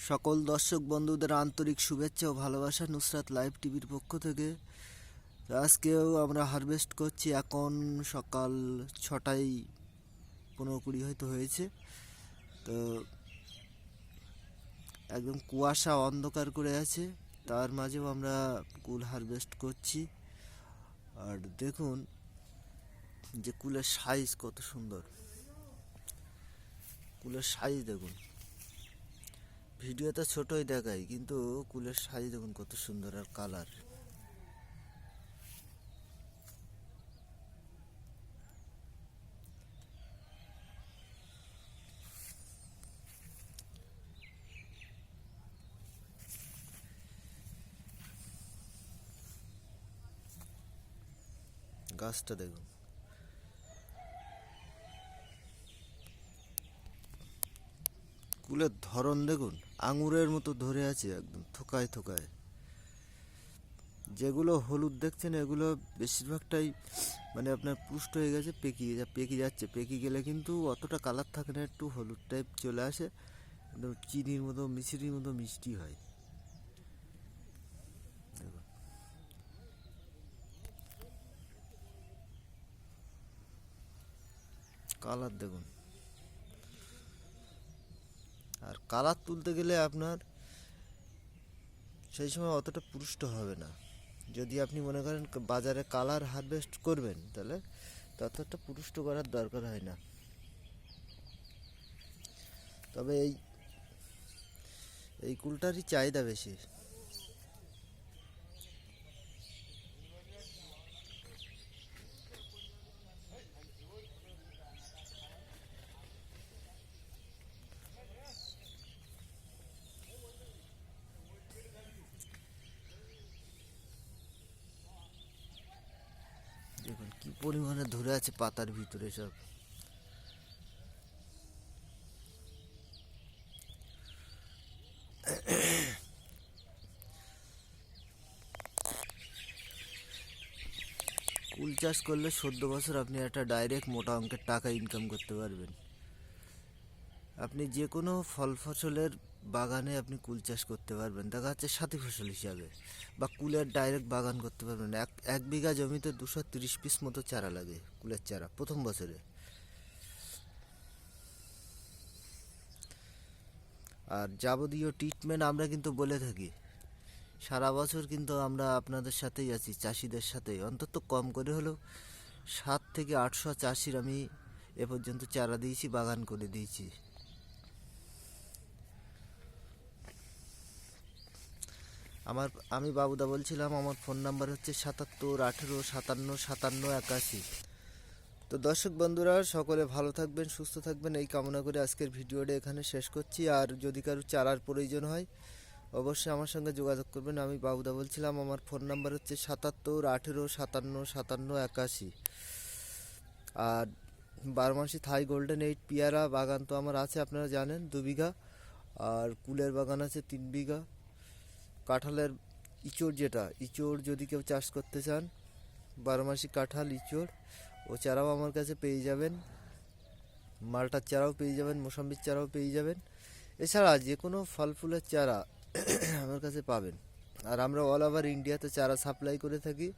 সকল দর্শক বন্ধুদের আন্তরিক শুভেচ্ছা ও ভালোবাসা নুসরাত লাইভ টিভির পক্ষ থেকে। আজকেও আমরা হারভেস্ট করছি। এখন সকাল 6:15 হয়তো হয়েছে। তো একদম কুয়াশা অন্ধকার করে আছে, তার মাঝেও আমরা কুল হারভেস্ট করছি। আর দেখুন যে কুলের সাইজ কত সুন্দর, কুলের সাইজ দেখুন। ভিডিওতে ছোটই দেখায়, কিন্তু কুলের সাইজ দেখুন কত সুন্দর, আর কালার। গাছটা দেখুন, কুলের ধরন দেখুন, আঙুরের মতো ধরে আছে একদম থোকায় থোকায়। যেগুলো হলুদ দেখছেন এগুলো বেশিরভাগটাই মানে আপনার পুষ্ট হয়ে গেছে, পেকে যাচ্ছে। পেকে গেলে কিন্তু অতটা কালার থাকে না, একটু হলুদ টাইপ চলে আসে, একদম চিনির মতো মিষ্টির মতো মিষ্টি হয়। দেখুন কালার দেখুন। আর কালার তুলতে গেলে আপনার সেই সময় অতটা পুষ্ট হবে না। যদি আপনি মনে করেন বাজারে কালার হারভেস্ট করবেন, তাহলে ততটা পুষ্ট করার দরকার হয় না। তবে এই কুলটারই চাহিদা বেশি। দেখুন কি পরিমাণে ধরে আছে পাতার ভিতরে সব। কুল চাষ করলে 14 বছর আপনি একটা ডাইরেক্ট মোটা অঙ্কের টাকা ইনকাম করতে পারবেন। আপনি যে কোনো ফল ফসলের বাগানে আপনি কুল চাষ করতে পারবেন, দেখা যাচ্ছে সাথী ফসল হিসাবে, বা কুলের ডাইরেক্ট বাগান করতে পারবেন। এক বিঘা জমিতে 230 পিস মতো চারা লাগে, কুলের চারা প্রথম বছরে। আর যাবতীয় ট্রিটমেন্ট আমরা কিন্তু বলে থাকি সারা বছর, কিন্তু আমরা আপনাদের সাথেই আছি, চাষিদের সাথেই। অন্তত কম করে হলেও 700 থেকে 800 চাষির আমি এ পর্যন্ত চারা দিয়েছি, বাগান করে দিয়েছি। আমি বাবুদা বলছিলাম, আমার ফোন নাম্বার হচ্ছে 77 18 57 57 81। তো দর্শক বন্ধুরা, সকলে ভালো থাকবেন, সুস্থ থাকবেন, এই কামনা করে আজকের ভিডিওটা এখানে শেষ করছি। আর যদি কারো চারার প্রয়োজন হয় অবশ্যই আমার সঙ্গে যোগাযোগ করবেন। আমি বাবুদা বলছিলাম, আমার ফোন নাম্বার হচ্ছে 77 18 57 57 81। আর 12 মাসি থাই গোল্ডেন 8 পিয়ারা বাগান তো আমার আছে, আপনারা জানেন, 2 বিঘা। আর কুলের বাগান আছে 3 বিঘা। কাঁঠালের ইচড় যদি কেউ চাষ করতে চান, 12 মাসি কাঁঠাল ইচড় ও চারাও আমার কাছে পেয়ে যাবেন। মালটার চারাও পেয়ে যাবেন, মোসাম্বির চারাও পেয়ে যাবেন। এছাড়া যে কোনো ফল ফুলের চারা আমার কাছে পাবেন। আর আমরা অল ওভার ইন্ডিয়াতে চারা সাপ্লাই করে থাকি।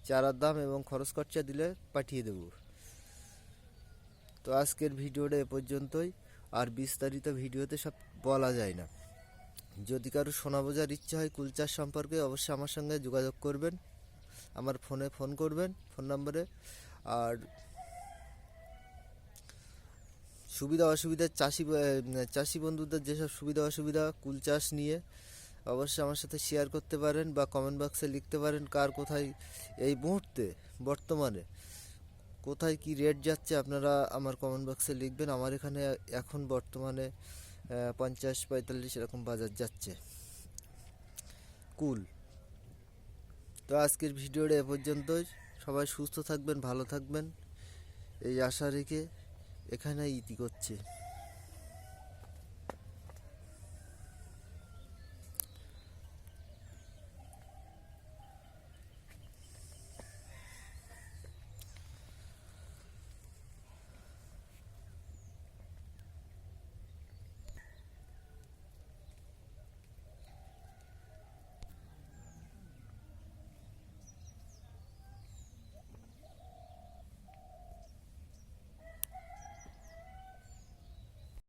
চারার দাম এবং খরচ খরচা দিলে পাঠিয়ে দেব। তো আজকের ভিডিওটা এ পর্যন্তই। আর বিস্তারিত ভিডিওতে সব বলা যায় না। যদি কারো শোনা বোঝার ইচ্ছা হয় কুল চাষ সম্পর্কে, অবশ্যই আমার সঙ্গে যোগাযোগ করবেন, আমার ফোনে ফোন করবেন, ফোন নম্বরে। আর সুবিধা অসুবিধা চাষি বন্ধুদের যেসব সুবিধা অসুবিধা কুল চাষ নিয়ে অবশ্যই আমার সাথে শেয়ার করতে পারেন, বা কমেন্ট বক্সে লিখতে পারেন কার কোথায় এই মুহূর্তে বর্তমানে কোথায় কি রেট যাচ্ছে, আপনারা আমার কমেন্ট বক্সে লিখবেন। আমার এখানে এখন বর্তমানে 50 45 এরকম বাজার যাচ্ছে কুল। তো আজকের ভিডিওটা এ পর্যন্তই। সবাই সুস্থ থাকবেন, ভালো থাকবেন, এই আশা রেখে এখানে ইতি করছে।